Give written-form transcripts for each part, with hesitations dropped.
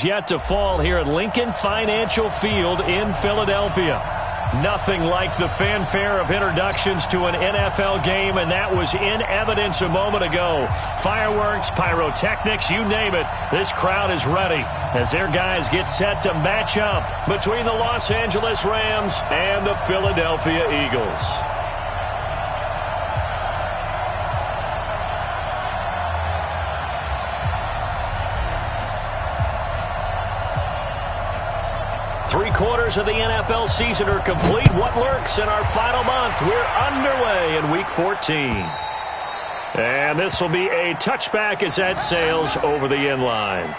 Yet to fall here at Lincoln Financial Field in Philadelphia. Nothing like the fanfare of introductions to an NFL game, and that was in evidence a moment ago. Fireworks, pyrotechnics, you name it. This crowd is ready as their guys get set to match up between the Los Angeles Rams and the Philadelphia Eagles. Three-quarters of the NFL season are complete. What lurks in our final month? We're underway in Week 14. And this will be a touchback as that sails over the end line.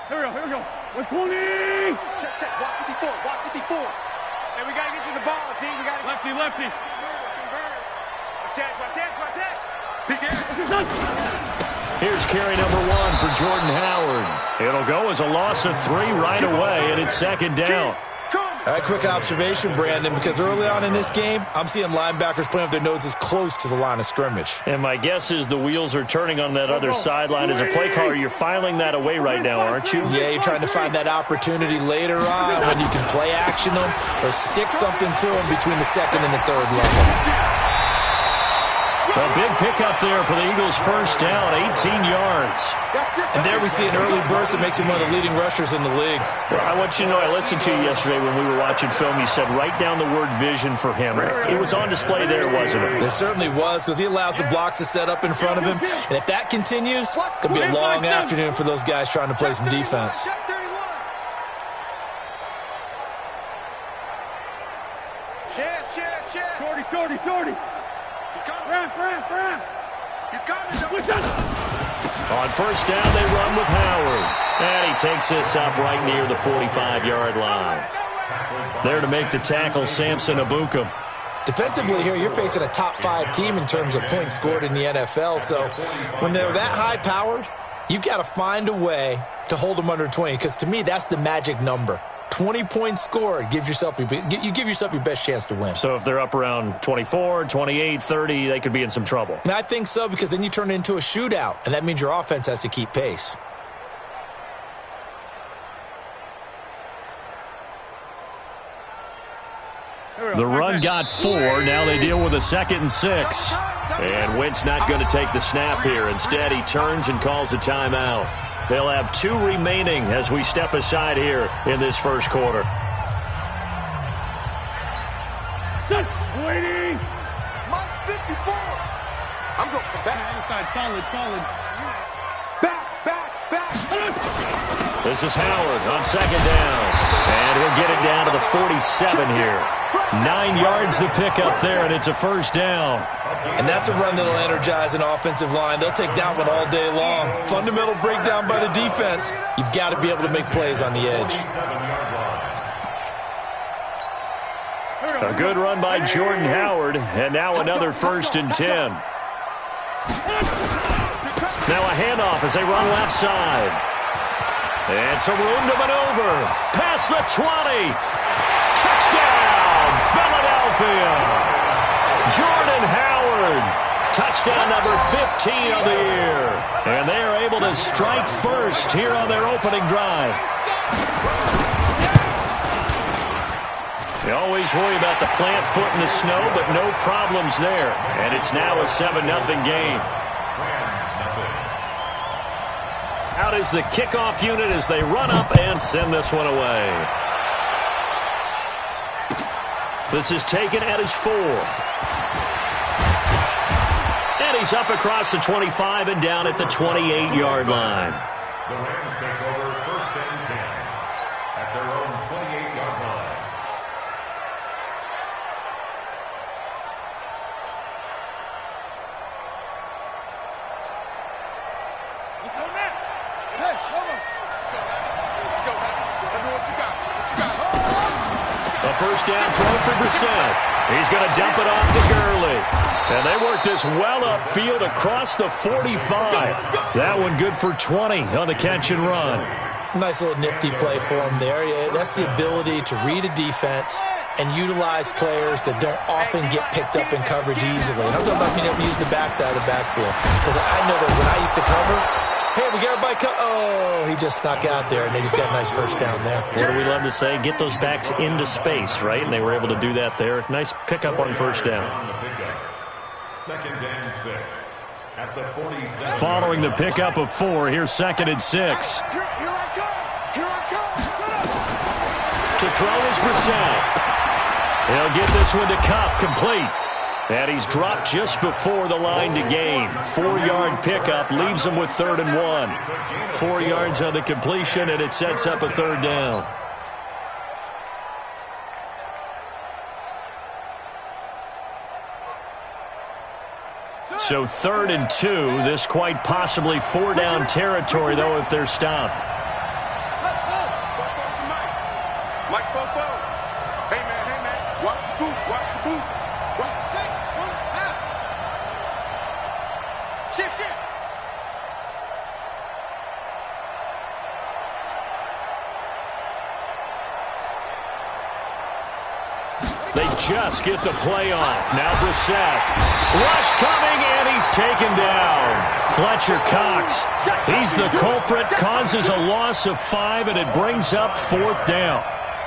Here we go. 120. Check. Walk 54. And we got to get to the ball, team. We got to Lefty. Watch out. Big air. Here's carry number 1 for Jordan Howard. It'll go as a loss of 3 right away, and it's second down. Quick observation, Brandon, because early on in this game, I'm seeing linebackers playing with their noses close to the line of scrimmage. And my guess is the wheels are turning on that other sideline. As a play caller, you're filing that away right now, aren't you? Yeah, you're trying to find that opportunity later on when you can play action them or stick something to them between the second and the third level. A big pickup there for the Eagles' first down, 18 yards. And there we see an early burst that makes him one of the leading rushers in the league. Well, I want you to know, I listened to you yesterday when we were watching film. You said write down the word vision for him. It was on display there, wasn't it? It certainly was, because he allows the blocks to set up in front of him. And if that continues, it could be a long afternoon for those guys trying to play some defense. Shorty. Ram. He's coming. On first down, they run with Howard. And he takes this up right near the 45-yard line. There to make the tackle, Samson Ebukam. Defensively here, you're facing a top 5 team in terms of points scored in the NFL. So when they're that high-powered, you've got to find a way to hold them under 20, because to me, that's the magic number. 20 points scored, you give yourself your best chance to win. So if they're up around 24, 28, 30, they could be in some trouble. And I think so, because then you turn it into a shootout, and that means your offense has to keep pace. The run got 4. Now they deal with a 2nd and 6. And Wentz not going to take the snap here. Instead, he turns and calls a timeout. They'll have 2 remaining as we step aside here in this first quarter. Waiting. Mike 54. I'm going back. Inside, solid. Back. This is Howard on 2nd down. And he'll get it down to the 47 here. 9 yards to pick up there, and it's a first down. And that's a run that'll energize an offensive line. They'll take that one all day long. Fundamental breakdown by the defense. You've got to be able to make plays on the edge. A good run by Jordan Howard, and now another 1st and 10. Now a handoff as they run left side. And some room to maneuver. Past the 20. Touchdown, Philadelphia. Jordan Howard. Touchdown number 15 of the year. And they are able to strike first here on their opening drive. You always worry about the plant foot in the snow, but no problems there. And it's now a 7-0 game. Out is the kickoff unit as they run up and send this one away. This is taken at his 4. And he's up across the 25 and down at the 28-yard line. The Rams take over 1st and 10 at their own 28-yard line. Let's go now. Hey, hold on. Let's go, Happy. Let me know what you got. A first down throw for Brissett. He's going to dump it off to Gurley. And they work this well upfield across the 45. That one good for 20 on the catch and run. Nice little nifty play for him there. Yeah, that's the ability to read a defense and utilize players that don't often get picked up in coverage easily. And I'm talking about being able to use the backside of the backfield. Because I know that when I used to cover, hey, we got everybody oh, he just snuck out there, and they just got a nice first down there. What do we love to say? Get those backs into space, right? And they were able to do that there. Nice pickup on first down. Second and 6 at the 47. Following the pickup of 4, here's 2nd and 6. Here I come. Here I come. To throw is Brissett. He'll get this one to Cup, complete. And he's dropped just before the line to gain. 4-yard pickup leaves him with 3rd and 1. 4 yards on the completion, and it sets up a 3rd down. So 3rd and 2. This quite possibly 4-down territory, though, if they're stopped. Mike Fofo. Hey, man. Watch the boot. Watch the boot. Watch the six. Shift. They just get the play off. Now Brissett. Rush coming, and he's taken down. Fletcher Cox. He's the culprit, causes a loss of 5, and it brings up 4th down.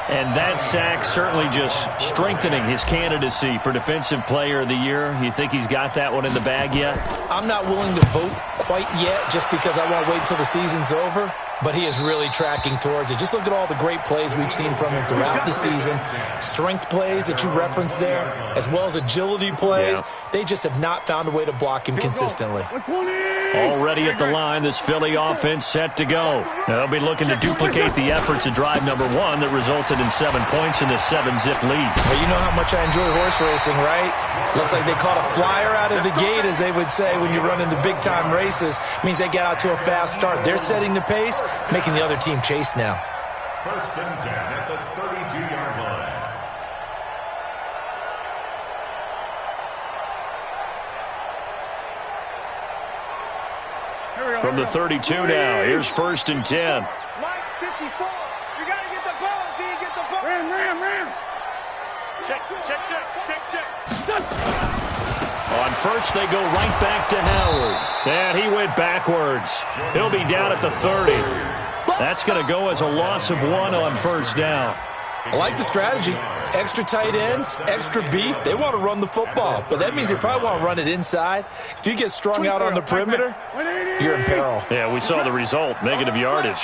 And that sack certainly just strengthening his candidacy for Defensive Player of the Year. You think he's got that one in the bag yet? I'm not willing to vote quite yet just because I want to wait until the season's over. But he is really tracking towards it. Just look at all the great plays we've seen from him throughout the season. Strength plays that you referenced there, as well as agility plays. Yeah. They just have not found a way to block him consistently. Already at the line, this Philly offense set to go. They'll be looking to duplicate the efforts of drive number 1 that resulted in 7 points in the 7-zip lead. Well, you know how much I enjoy horse racing, right? Looks like they caught a flyer out of the gate, as they would say when you're running the big-time races. Means they get out to a fast start. They're setting the pace, making the other team chase now. 1st and 10 at the 32-yard line. From the 32 now, here's 1st and 10. Mike 54. You got to get the ball. Do you get the ball? Ram. Check. On first, they go right back to Howard. And he went backwards. He'll be down at the 30. That's going to go as a loss of 1 on 1st down. I like the strategy. Extra tight ends, extra beef. They want to run the football, but that means they probably want to run it inside. If you get strung out on the perimeter, you're in peril. Yeah, we saw the result, negative yardage.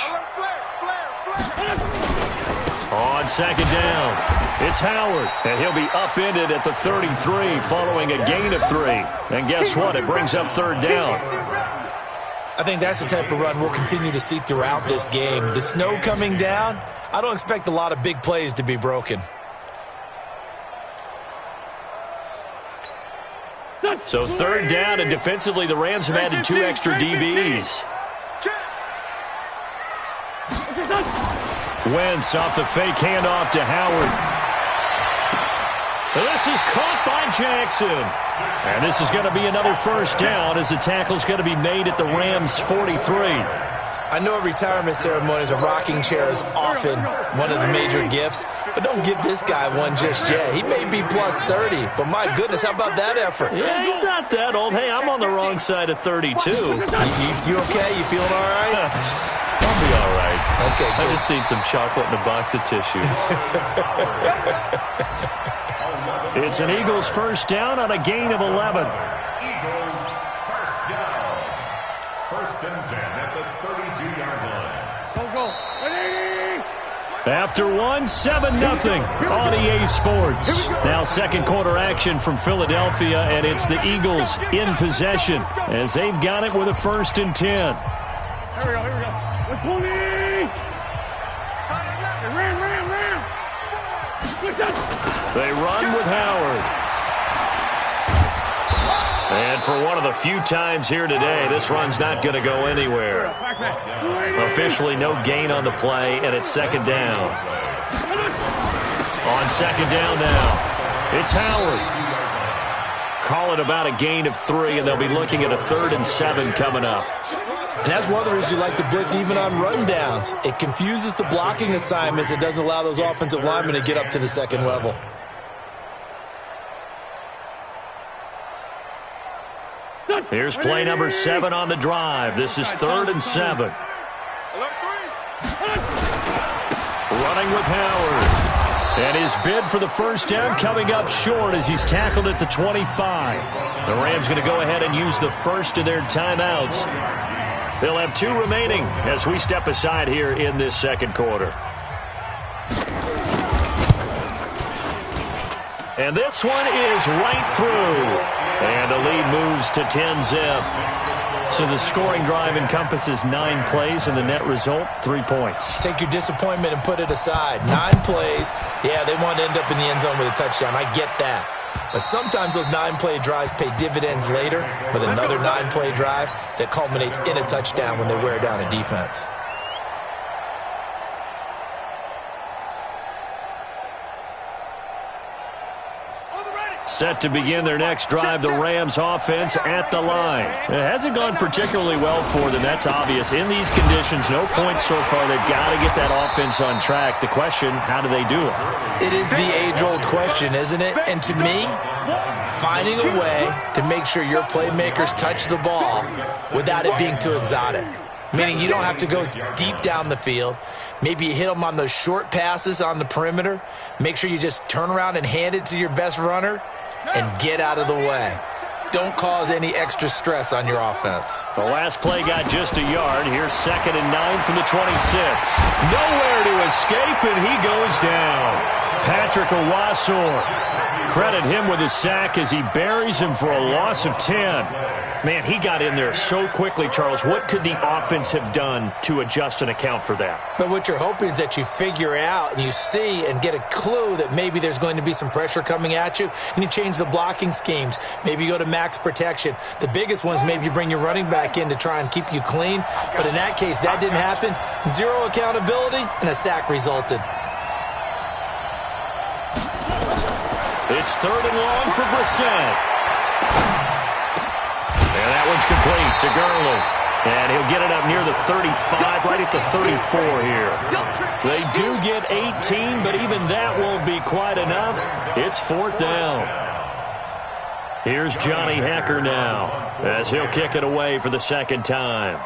On 2nd down, it's Howard, and he'll be upended at the 33 following a gain of 3. And guess what? It brings up 3rd down. I think that's the type of run we'll continue to see throughout this game. The snow coming down, I don't expect a lot of big plays to be broken. So 3rd down, and defensively the Rams have added 2 extra DBs. Wentz off the fake handoff to Howard. This is caught by Jackson. And this is going to be another 1st down as the tackle's going to be made at the Rams' 43. I know at retirement ceremonies, a rocking chair is often one of the major gifts, but don't give this guy one just yet. He may be plus 30, but my goodness, how about that effort? Yeah, he's not that old. Hey, I'm on the wrong side of 32. You okay? You feeling all right? I'll be all right. Okay, good. I just need some chocolate and a box of tissues. It's an Eagles 1st down on a gain of 11. Eagles 1st down. 1st and 10 at the 32-yard line. Go. After 7-0 on EA Sports. Now 2nd quarter action from Philadelphia, and it's the Eagles in possession as they've got it with a 1st and 10. Here we go. 120. Ram. They run with Howard. And for one of the few times here today, this run's not going to go anywhere. Officially no gain on the play, and it's 2nd down. On 2nd down now. It's Howard. Call it about a gain of 3, and they'll be looking at a 3rd and 7 coming up. And that's one of the reasons you like to blitz even on rundowns. It confuses the blocking assignments. It doesn't allow those offensive linemen to get up to the second level. Here's play number 7 on the drive. This is 3rd and 7. Running with Howard. And his bid for the first down coming up short as he's tackled at the 25. The Rams going to go ahead and use the first of their timeouts. They'll have 2 remaining as we step aside here in this second quarter. And this one is right through. And the lead moves to 10-zip. So the scoring drive encompasses 9 plays, and the net result, 3 points. Take your disappointment and put it aside. 9 plays. Yeah, they want to end up in the end zone with a touchdown. I get that. But sometimes those 9-play drives pay dividends later with another 9-play drive that culminates in a touchdown when they wear down a defense. Set to begin their next drive, the Rams offense at the line. It hasn't gone particularly well for them, that's obvious. In these conditions, no points so far. They've got to get that offense on track. The question, how do they do it? It is the age-old question, isn't it? And to me, finding a way to make sure your playmakers touch the ball without it being too exotic. Meaning you don't have to go deep down the field. Maybe you hit them on those short passes on the perimeter. Make sure you just turn around and hand it to your best runner and get out of the way. Don't cause any extra stress on your offense. The last play got just a yard. Here's 2nd and 9 from the 26. Nowhere to escape, and he goes down. Patrick Owasor. Credit him with a sack as he buries him for a loss of 10. Man, he got in there so quickly, Charles. What could the offense have done to adjust and account for that? But what you're hoping is that you figure out and you see and get a clue that maybe there's going to be some pressure coming at you, and you change the blocking schemes. Maybe you go to max protection. The biggest one is maybe you bring your running back in to try and keep you clean. But in that case, that didn't happen. 0 accountability, and a sack resulted. It's 3rd and long for Brissett. And that one's complete to Gurley. And he'll get it up near the 35, right at the 34 here. They do get 18, but even that won't be quite enough. It's 4th down. Here's Johnny Hecker now as he'll kick it away for the second time.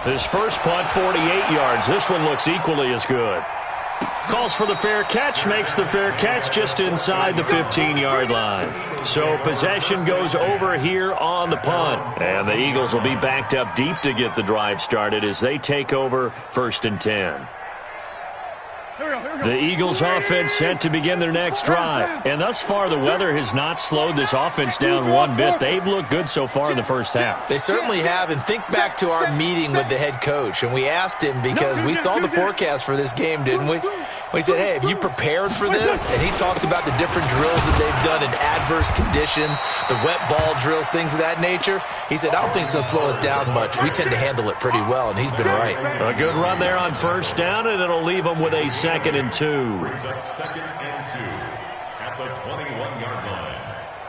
His first punt, 48 yards. This one looks equally as good. Calls for the fair catch, makes the fair catch just inside the 15-yard line. So possession goes over here on the punt. And the Eagles will be backed up deep to get the drive started as they take over 1st and 10. The Eagles offense set to begin their next drive. And thus far, the weather has not slowed this offense down one bit. They've looked good so far in the first half. They certainly have. And think back to our meeting with the head coach. And we asked him because we saw the forecast for this game, didn't we? We said, hey, have you prepared for this? And he talked about the different drills that they've done in adverse conditions, the wet ball drills, things of that nature. He said, I don't think it's going to slow us down much. We tend to handle it pretty well, and he's been right. A good run there on first down, and it'll leave them with a 2nd and 2. 2nd and 2 at the 21-yard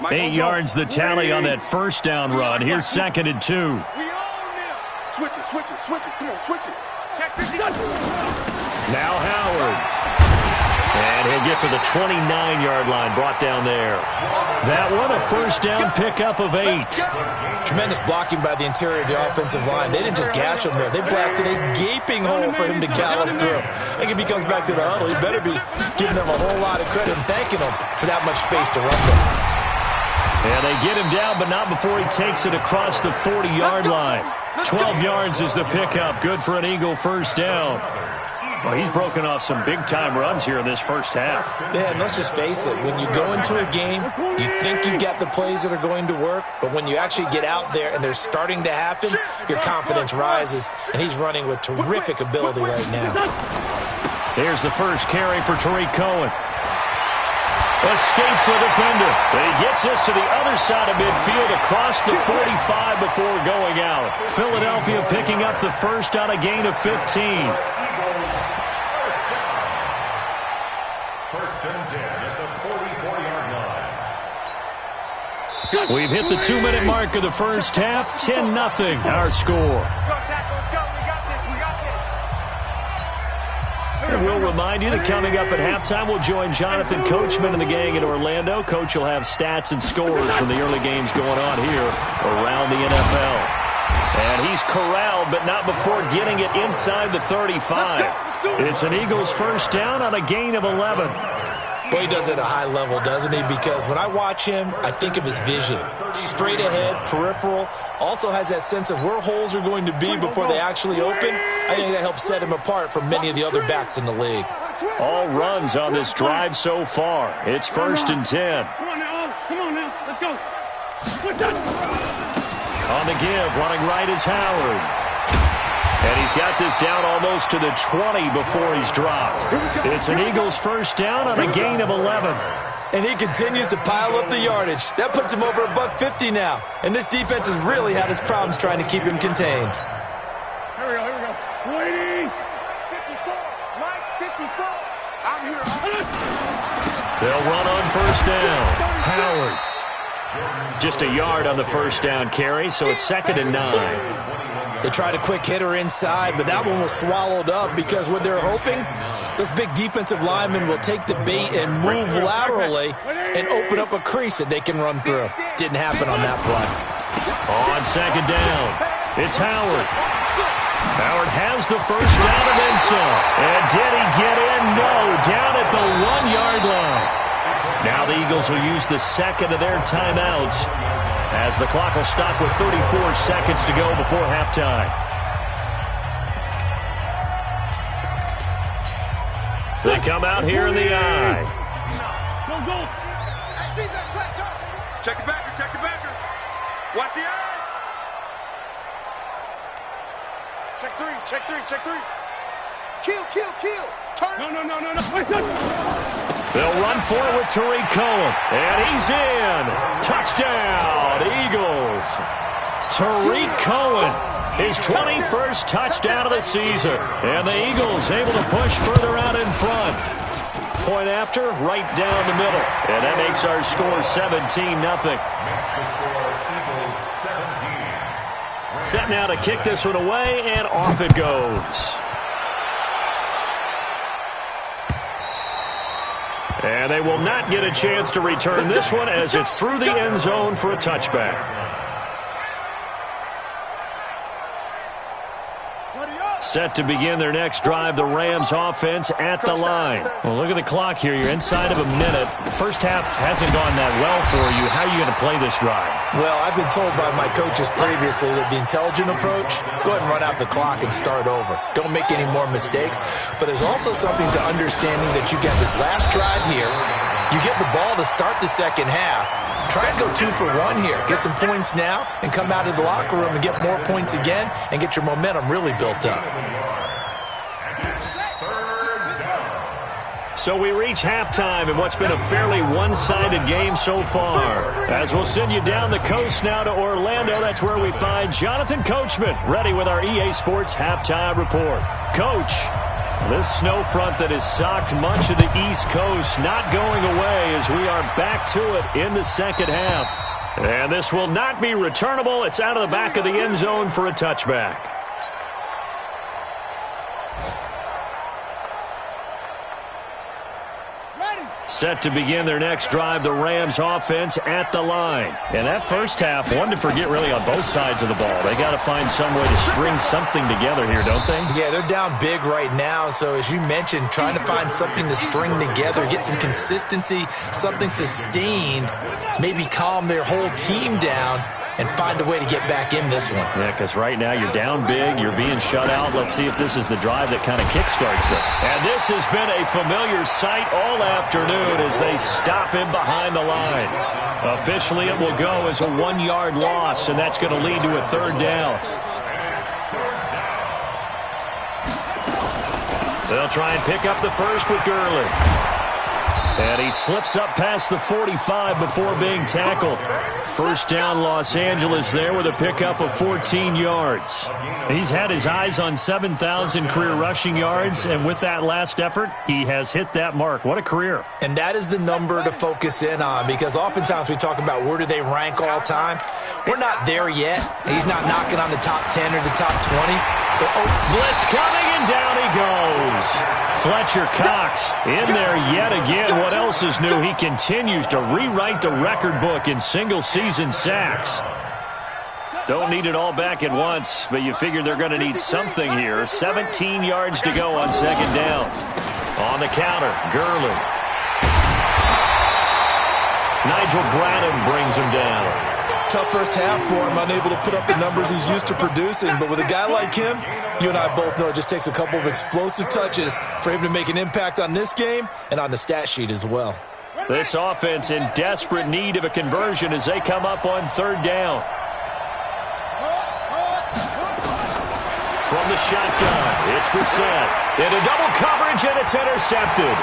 line. 8 yards the tally on that first down run. Here's 2nd and 2. We own them. Switch it, switch it, switch it. Come on, switch it. Check 50. Now Howard. And he'll get to the 29-yard line, brought down there. That one, a first down pickup of 8. Tremendous blocking by the interior of the offensive line. They didn't just gash him there. They blasted a gaping hole for him to gallop through. I think if he comes back to the huddle, he better be giving them a whole lot of credit and thanking them for that much space to run them. And they get him down, but not before he takes it across the 40-yard line. 12 yards is the pickup. Good for an Eagle first down. Well, he's broken off some big-time runs here in this first half. Yeah, and let's just face it. When you go into a game, you think you've got the plays that are going to work, but when you actually get out there and they're starting to happen, your confidence rises, and he's running with terrific ability right now. Here's the first carry for Tariq Cohen. Escapes the defender. But he gets us to the other side of midfield across the 45 before going out. Philadelphia picking up the first on a gain of 15. First and 10 at the 44-yard line. We've hit the 2-minute mark of the first half. 10-0 our score. And we'll remind you that coming up at halftime, we'll join Jonathan Coachman and the gang in Orlando. Coach will have stats and scores from the early games going on here around the NFL. And he's corralled, but not before getting it inside the 35. It's an Eagles first down on a gain of 11. Boy, he does it at a high level, doesn't he? Because when I watch him, I think of his vision. Straight ahead, peripheral. Also has that sense of where holes are going to be before they actually open. I think that helps set him apart from many of the other backs in the league. All runs on this drive so far. It's first and 10. Come on now, let's go. On the give, running right is Howard. And he's got this down almost to the 20 before he's dropped. It's an Eagles first down on a gain of 11. And he continues to pile up the yardage. That puts him over $150 now. And this defense has really had its problems trying to keep him contained. Here we go. Waiting. 54. Mike, 54. I'm here. They'll run on first down. Howard. Just a yard on the first down carry, so it's 2nd and 9. They tried a quick hitter inside, but that one was swallowed up because what they're hoping, those big defensive linemen will take the bait and move laterally and open up a crease that they can run through. Didn't happen on that play. On 2nd down, it's Howard. Howard has the first down and then some. And did he get in? No, down at the 1-yard line. Now the Eagles will use the second of their timeouts as the clock will stop with 34 seconds to go before halftime. They come out here in the eye. Go. Check the backer. Watch the eye. Check three. Kill. Turn. No. Wait, They'll run for it with Tariq Cohen. And he's in. Touchdown, Eagles. Tariq Cohen, his 21st touchdown of the season. And the Eagles able to push further out in front. Point after, right down the middle. And that makes our score 17-0. Makes the score Eagles 17. Set now to kick this one away, and off it goes. And they will not get a chance to return this one as it's through the end zone for a touchback. Set to begin their next drive, the Rams offense at the line. Well, look at the clock here. You're inside of a minute. The first half hasn't gone that well for you. How are you going to play this drive? Well, I've been told by my coaches previously that the intelligent approach, go ahead and run out the clock and start over. Don't make any more mistakes. But there's also something to understanding that you get this last drive here. You get the ball to start the second half. Try and go 2 for 1 here. Get some points now and come out of the locker room and get more points again and get your momentum really built up. So we reach halftime in what's been a fairly one-sided game so far. As we'll send you down the coast now to Orlando, that's where we find Jonathan Coachman, ready with our EA Sports halftime report. Coach, this snow front that has socked much of the East Coast not going away as we are back to it in the second half. And this will not be returnable. It's out of the back of the end zone for a touchback. Set to begin their next drive, the Rams offense at the line. And that first half, one to forget really on both sides of the ball. They got to find some way to string something together here, don't they? Yeah, they're down big right now. So as you mentioned, trying to find something to string together, get some consistency, something sustained, maybe calm their whole team down and find a way to get back in this one. Yeah, because right now you're down big, you're being shut out. Let's see if this is the drive that kind of kickstarts them. And this has been a familiar sight all afternoon as they stop him behind the line. Officially, it will go as a 1-yard loss, and that's going to lead to a third down. They'll try and pick up the first with Gurley. And he slips up past the 45 before being tackled. First down, Los Angeles there with a pickup of 14 yards. He's had his eyes on 7,000 career rushing yards, and with that last effort, he has hit that mark. What a career. And that is the number to focus in on, because oftentimes we talk about where do they rank all time. We're not there yet. He's not knocking on the top 10 or the top 20. But blitz coming, and down he goes. Fletcher Cox in there yet again. What else is new? He continues to rewrite the record book in single-season sacks. Don't need it all back at once, but you figure they're going to need something here. 17 yards to go on second down. On the counter, Gurley. Nigel Bradham brings him down. Tough first half for him, unable to put up the numbers he's used to producing. But with a guy like him, you and I both know it just takes a couple of explosive touches for him to make an impact on this game and on the stat sheet as well. This offense in desperate need of a conversion as they come up on third down. From the shotgun, it's Brissett. Into double coverage, and it's intercepted.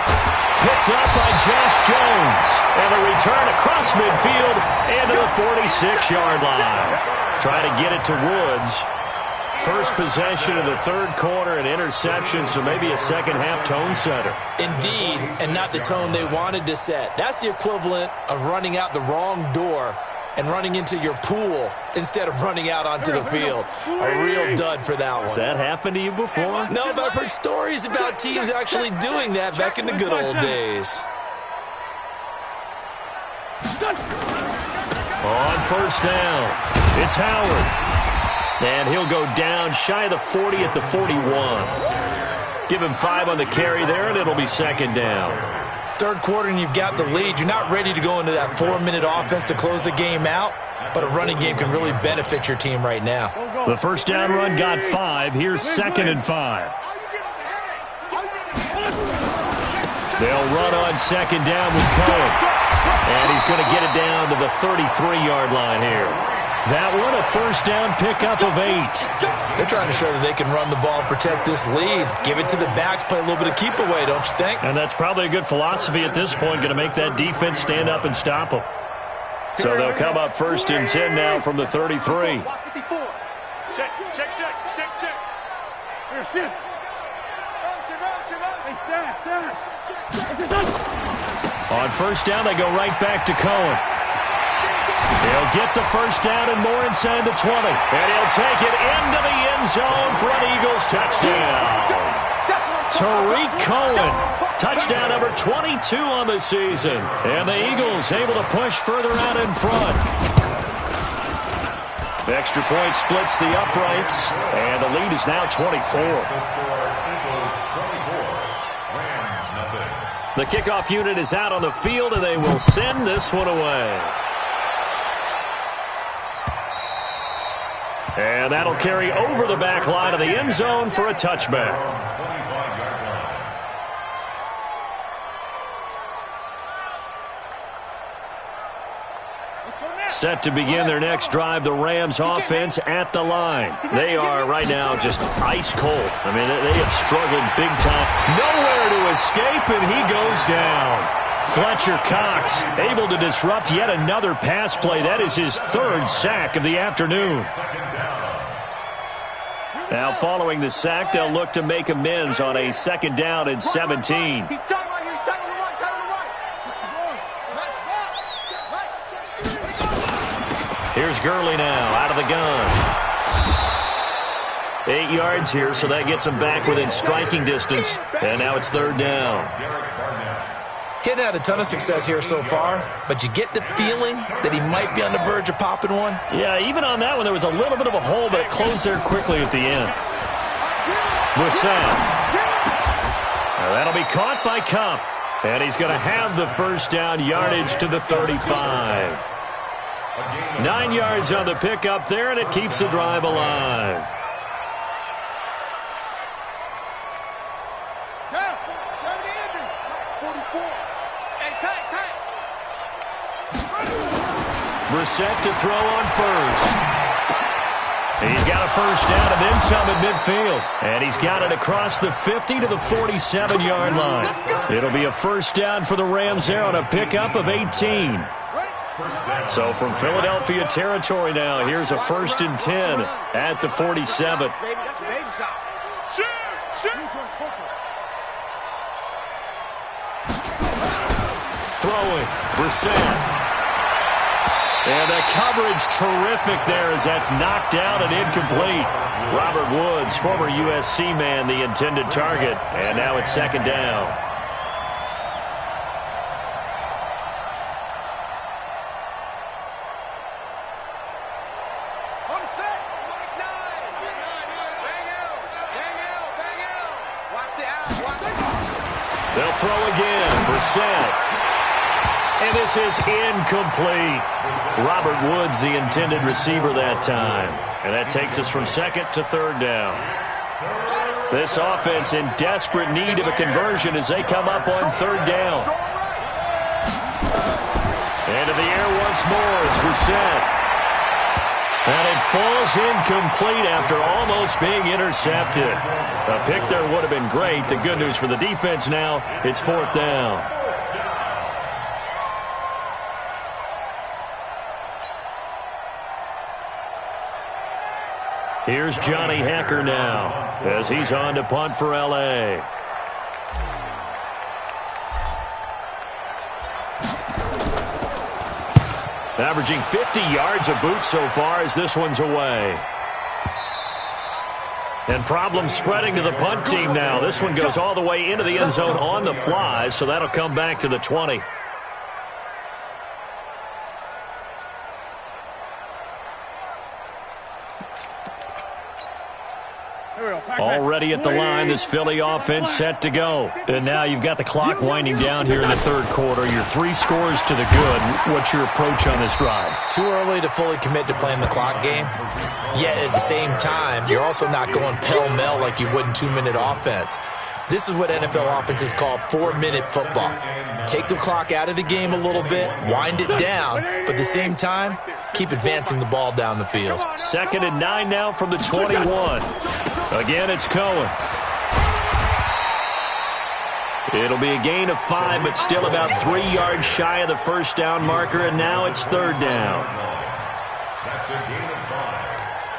Picked up by Josh Jones. And a return across midfield into the 46-yard line. Try to get it to Woods. First possession of the third quarter, an interception, so maybe a second-half tone setter. Indeed, and not the tone they wanted to set. That's the equivalent of running out the wrong door and running into your pool instead of running out onto the field. A real dud for that one. Has that happened to you before? No, but I've heard stories about teams actually doing that back in the good old days. On first down, it's Howard. And he'll go down shy of the 40 at the 41. Give him 5 on the carry there, and it'll be second down. Third quarter and you've got the lead. You're not ready to go into that 4-minute offense to close the game out, but a running game can really benefit your team right now. The first down run got 5. Here's second and 5. They'll run on second down with Cohen. And he's going to get it down to the 33-yard line here. That one, a first down pickup of 8. They're trying to show that they can run the ball and protect this lead. Give it to the backs, play a little bit of keep away, don't you think? And that's probably a good philosophy at this point, going to make that defense stand up and stop them. So they'll come up first and 10 now from the 33. Check. On first down, they go right back to Cohen. He'll get the first down and more inside the 20. And he'll take it into the end zone for an Eagles touchdown. Tariq Cohen, touchdown number 22 on the season. And the Eagles able to push further out in front. The extra point splits the uprights, and the lead is now 24. The kickoff unit is out on the field, and they will send this one away. And that'll carry over the back line of the end zone for a touchback. Set to begin their next drive, the Rams offense at the line. They are right now just ice cold. I mean, they have struggled big time. Nowhere to escape, and he goes down. Fletcher Cox able to disrupt yet another pass play. That is his 3rd sack of the afternoon. Now following the sack, they'll look to make amends on a second down and 17. Here's Gurley now out of the gun. 8 yards here, so that gets him back within striking distance. And now it's third down. Hadn't had a ton of success here so far, but you get the feeling that he might be on the verge of popping one. Yeah, even on that one, there was a little bit of a hole, but it closed there quickly at the end. Brissett. That'll be caught by Kupp. And he's going to have the first down, yardage to the 35. 9 yards on the pickup there, and it keeps the drive alive. Brissett to throw on first. He's got a first down and then some at midfield. And he's got it across the 50 to the 47-yard line. It'll be a first down for the Rams there on a pickup of 18. So from Philadelphia territory now, here's a 1st and 10 at the 47. Throwing, Brissett. And the coverage terrific there as that's knocked down and incomplete. Robert Woods, former USC man, the intended target. And now it's 2nd down. They'll throw again. Brissett. And this is incomplete. Robert Woods, the intended receiver that time. And that takes us from 2nd to 3rd down. This offense in desperate need of a conversion as they come up on 3rd down. And in the air once more, it's Brissett. And it falls incomplete after almost being intercepted. A pick there would have been great. The good news for the defense now, it's 4th down. Here's Johnny Hacker now as he's on to punt for L.A. Averaging 50 yards a boot so far as this one's away. And problems spreading to the punt team now. This one goes all the way into the end zone on the fly, so that'll come back to the 20. Already at the line, this Philly offense set to go. And now you've got the clock winding down here in the 3rd quarter. You're 3 scores to the good. What's your approach on this drive? Too early to fully commit to playing the clock game. Yet at the same time, you're also not going pell-mell like you would in 2-minute offense. This is what NFL offenses call 4-minute football. Take the clock out of the game a little bit, wind it down, but at the same time, keep advancing the ball down the field. 2nd and 9 now from the 21. Again, it's Cohen. It'll be a gain of 5, but still about 3 yards shy of the first down marker, and now it's 3rd down. That's a gain of 5.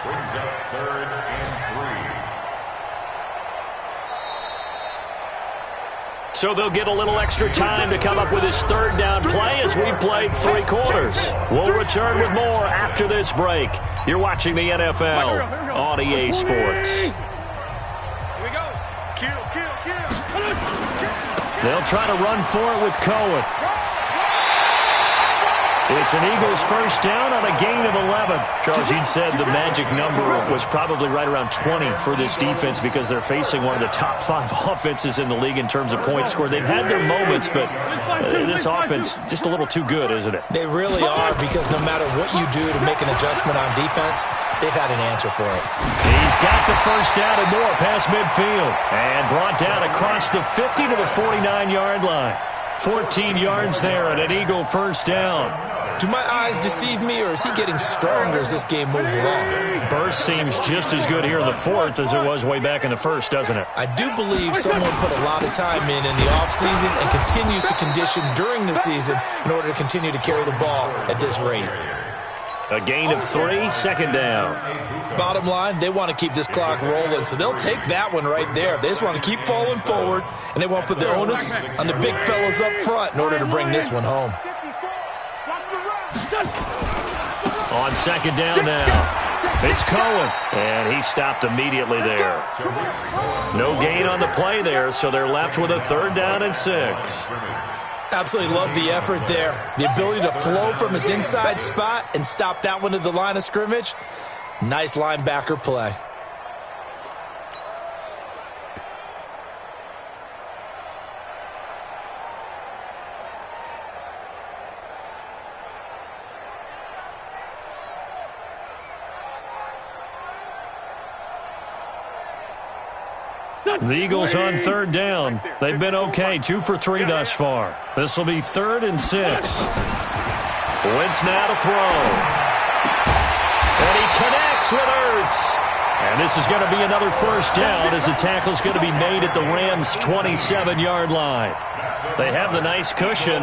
Brings up 3rd and 3. So they'll get a little extra time to come up with his 3rd down play as we've played 3 quarters. We'll return with more after this break. You're watching the NFL on EA Sports. Here we go. Kill. They'll try to run for it with Cohen. It's an Eagles first down on a gain of 11. Charles, you'd said the magic number was probably right around 20 for this defense because they're facing one of the top 5 offenses in the league in terms of points scored. They've had their moments, but this offense just a little too good, isn't it? They really are, because no matter what you do to make an adjustment on defense, they've had an answer for it. He's got the first down and more past midfield and brought down across the 50 to the 49-yard line. 14 yards there and an Eagle first down. Do my eyes deceive me, or is he getting stronger as this game moves along? Burst seems just as good here in the 4th as it was way back in the 1st, doesn't it? I do believe someone put a lot of time in the offseason and continues to condition during the season in order to continue to carry the ball at this rate. A gain of 3, 2nd down. Bottom line, they want to keep this clock rolling, so they'll take that one right there. They just want to keep falling forward, and they want to put the onus on the big fellas up front in order to bring this one home. On 2nd down now, it's Cohen, and he stopped immediately there. No gain on the play there, so they're left with a 3rd down and 6. Absolutely love the effort there. The ability to flow from his inside spot and stop that one at the line of scrimmage. Nice linebacker play. The Eagles on 3rd down. They've been okay, 2 for 3 thus far. This will be 3rd and 6. Wentz now to throw. And he connects with Ertz. And this is going to be another first down as the tackle's going to be made at the Rams' 27-yard line. They have the nice cushion.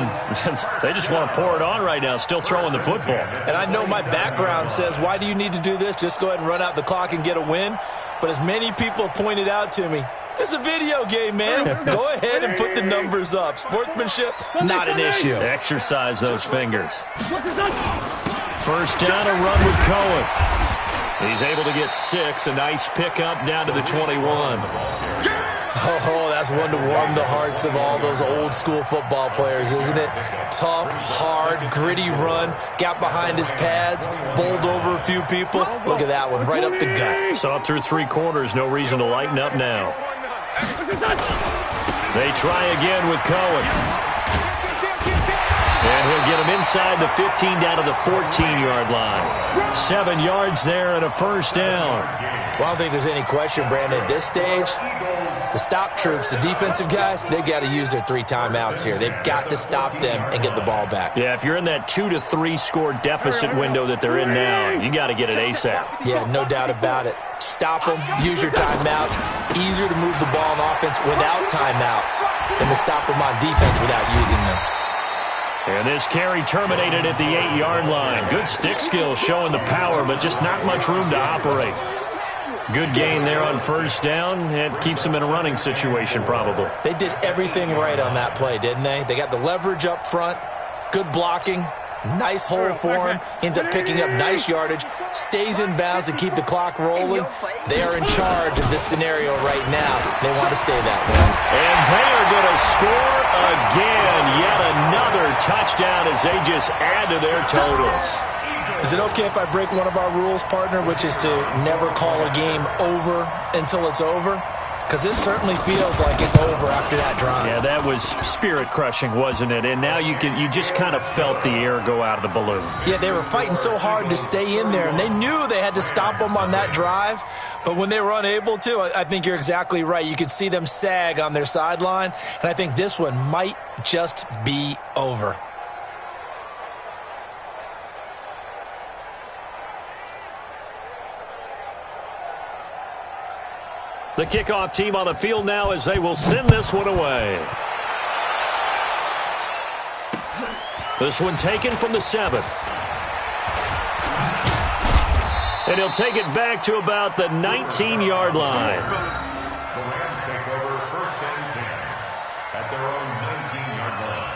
They just want to pour it on right now, still throwing the football. And I know my background says, why do you need to do this? Just go ahead and run out the clock and get a win. But as many people pointed out to me, this is a video game, man. Go ahead and put the numbers up. Sportsmanship, not an issue. Exercise those fingers. First down, a run with Cohen. He's able to get 6. A nice pickup down to the 21. Oh, that's one to warm the hearts of all those old-school football players, isn't it? Tough, hard, gritty run. Got behind his pads, bowled over a few people. Look at that one, right up the gut. Saw it through 3 quarters. No reason to lighten up now. They try again with Cohen. And he'll get him inside the 15 down to the 14-yard line. 7 yards there and a first down. Well, I don't think there's any question, Brandon, at this stage, the stop troops, the defensive guys, they got to use their 3 timeouts here. They've got to stop them and get the ball back. Yeah, if you're in that 2 to 3 score deficit window that they're in now, you got to get it ASAP. Yeah, no doubt about it. Stop them, use your timeouts. Easier to move the ball on offense without timeouts than to stop them on defense without using them. And this carry terminated at the 8-yard line. Good stick skill showing the power, but just not much room to operate. Good gain there on first down. It keeps them in a running situation probably. They did everything right on that play, didn't they? They got the leverage up front, good blocking, nice hole for him, ends up picking up nice yardage, stays in bounds to keep the clock rolling. They are in charge of this scenario right now. They want to stay that way. And they are going to score again. Yet another touchdown as they just add to their totals. Is it okay if I break one of our rules, partner, which is to never call a game over until it's over? Because this certainly feels like it's over after that drive. Yeah, that was spirit-crushing, wasn't it? And now you just kind of felt the air go out of the balloon. Yeah, they were fighting so hard to stay in there, and they knew they had to stop them on that drive. But when they were unable to, I think you're exactly right. You could see them sag on their sideline, and I think this one might just be over. The kickoff team on the field now as they will send this one away. This one taken from the 7. And he'll take it back to about the 19-yard line. The Rams take over first and 10 at their own 19-yard line.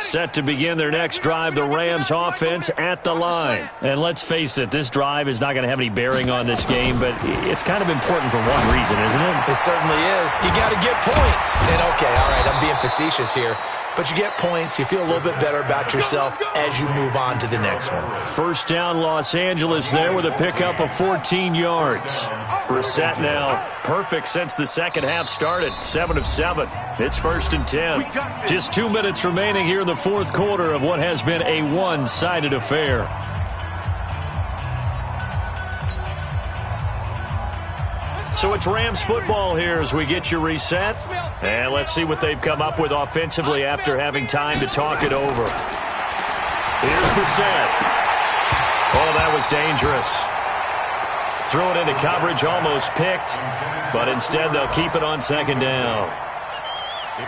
Set to begin their next drive, the Rams offense at the line. And let's face it, this drive is not going to have any bearing on this game, but it's kind of important for one reason, isn't it? It certainly is. You got to get points. And okay, all right, I'm being facetious here. But you get points, you feel a little bit better about yourself as you move on to the next one. First down, Los Angeles there with a pickup of 14 yards. Brissett now perfect since the second half started, 7 of 7. It's first and 10. Just 2 minutes remaining here in the fourth quarter of what has been a one-sided affair. So it's Rams football here as we get you reset. And let's see what they've come up with offensively after having time to talk it over. Here's Brissett. Oh, that was dangerous. Threw it into coverage, almost picked. But instead, they'll keep it on second down.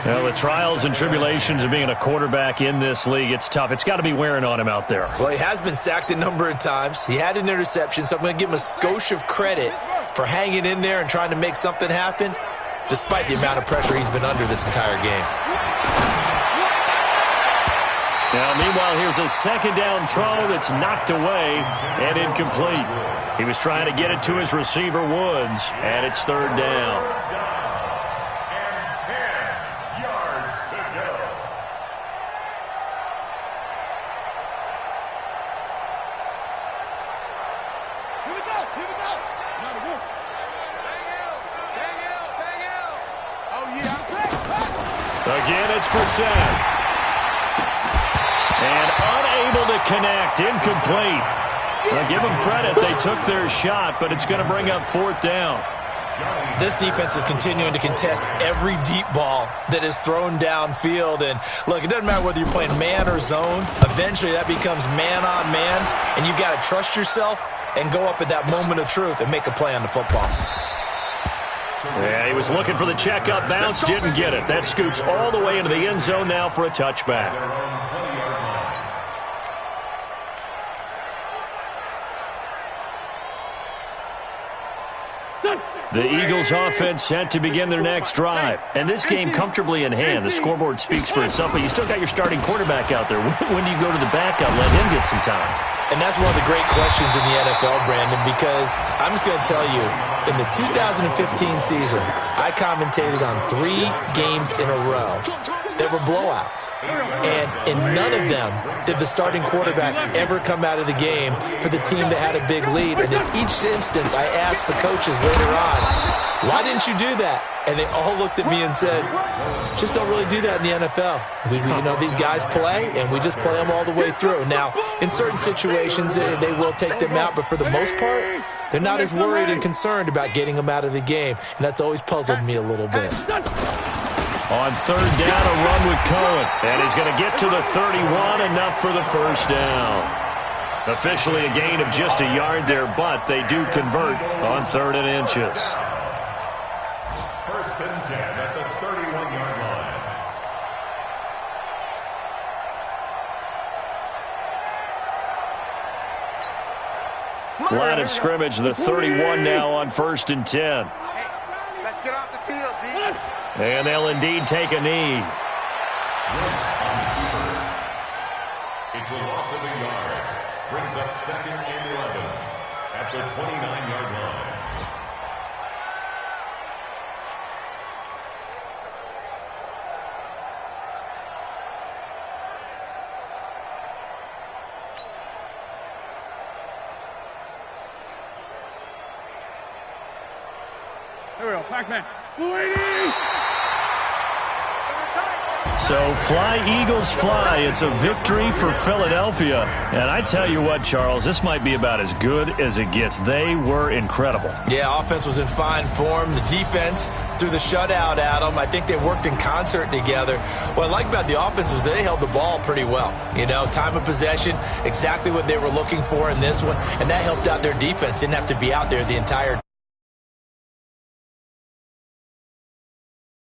Well, the trials and tribulations of being a quarterback in this league, it's tough. It's got to be wearing on him out there. Well, he has been sacked a number of times. He had an interception, so I'm going to give him a skosh of credit for hanging in there and trying to make something happen, despite the amount of pressure he's been under this entire game. Now, meanwhile, here's a second down throw that's knocked away and incomplete. He was trying to get it to his receiver, Woods, and it's third down. Again, it's Brissett. And unable to connect, incomplete. Well, give them credit. They took their shot, but it's going to bring up 4th down. This defense is continuing to contest every deep ball that is thrown downfield. And, look, it doesn't matter whether you're playing man or zone. Eventually, that becomes man on man, and you've got to trust yourself and go up at that moment of truth and make a play on the football. Yeah, he was looking for the check-up bounce, didn't get it. That scoots all the way into the end zone now for a touchback. The Eagles offense set to begin their next drive. And this game comfortably in hand. The scoreboard speaks for itself, but you still got your starting quarterback out there. When do you go to the backup, let him get some time? And that's one of the great questions in the NFL, Brandon, because I'm just going to tell you, in the 2015 season, I commentated on 3 games in a row that were blowouts. And in none of them did the starting quarterback ever come out of the game for the team that had a big lead. And in each instance, I asked the coaches later on, why didn't you do that? And they all looked at me and said, just don't really do that in the NFL. These guys play, and we just play them all the way through. Now, in certain situations, they will take them out, but for the most part, they're not as worried and concerned about getting them out of the game, and that's always puzzled me a little bit. On 3rd down, a run with Cohen, and he's going to get to the 31, enough for the 1st down. Officially a gain of just a yard there, but they do convert on 3rd and inches. 1st and 10 at the 31-yard line. Line of scrimmage, the 31 now on 1st and 10. Hey, let's get off the field, D. And they'll indeed take a knee. It's a loss of a yard. Brings up 2nd and 11 at the 29-yard line. Here we go, Pac-Man. So fly, Eagles, fly. It's a victory for Philadelphia. And I tell you what, Charles, this might be about as good as it gets. They were incredible. Yeah, offense was in fine form. The defense threw the shutout at them. I think they worked in concert together. What I like about the offense was they held the ball pretty well. Time of possession, exactly what they were looking for in this one. And that helped out their defense. Didn't have to be out there the entire